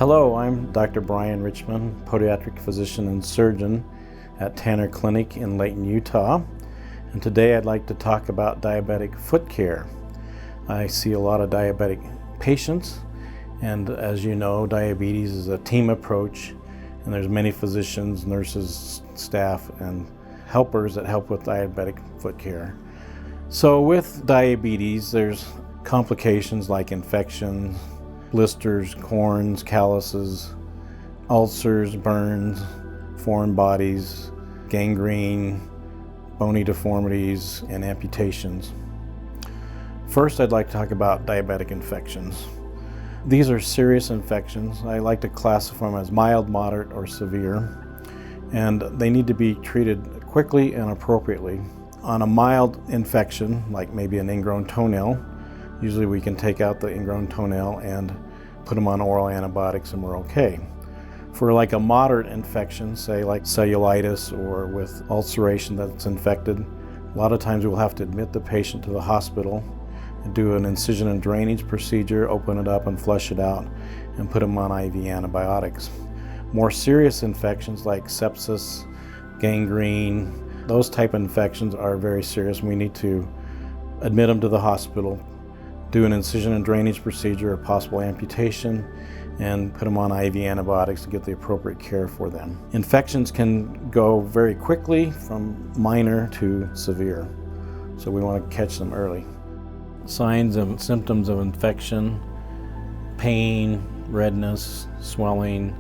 Hello, I'm Dr. Brian Richman, podiatric physician and surgeon at Tanner Clinic in Layton, Utah. And today I'd like to talk about diabetic foot care. I see a lot of diabetic patients, and as you know, diabetes is a team approach, and there's many physicians, nurses, staff, and helpers that help with diabetic foot care. So with diabetes, there's complications like infections, blisters, corns, calluses, ulcers, burns, foreign bodies, gangrene, bony deformities, and amputations. First, I'd like to talk about diabetic infections. These are serious infections. I like to classify them as mild, moderate, or severe, and they need to be treated quickly and appropriately. On a mild infection, like maybe an ingrown toenail, usually we can take out the ingrown toenail and put them on oral antibiotics and we're okay. For like a moderate infection, say like cellulitis or with ulceration that's infected, a lot of times we'll have to admit the patient to the hospital and do an incision and drainage procedure, open it up and flush it out, and put them on IV antibiotics. More serious infections like sepsis, gangrene, those type of infections are very serious. We need to admit them to the hospital, do an incision and drainage procedure or possible amputation, and put them on IV antibiotics to get the appropriate care for them. Infections can go very quickly from minor to severe, so we want to catch them early. Signs and symptoms of infection: pain, redness, swelling,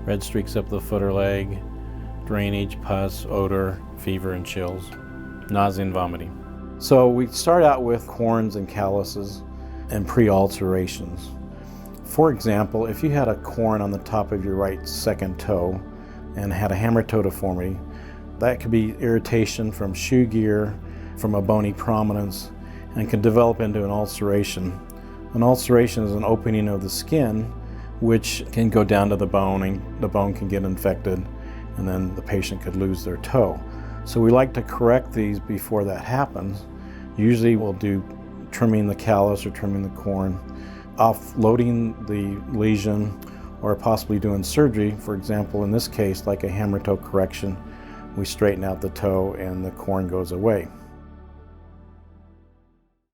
red streaks up the foot or leg, drainage, pus, odor, fever and chills, nausea and vomiting. So we start out with corns and calluses and pre-ulcerations. For example, if you had a corn on the top of your right second toe and had a hammer toe deformity, that could be irritation from shoe gear, from a bony prominence, and can develop into an ulceration. An ulceration is an opening of the skin which can go down to the bone, and the bone can get infected, and then the patient could lose their toe. So we like to correct these before that happens. Usually we'll do trimming the callus or trimming the corn, offloading the lesion, or possibly doing surgery. For example, in this case, like a hammer toe correction, we straighten out the toe and the corn goes away.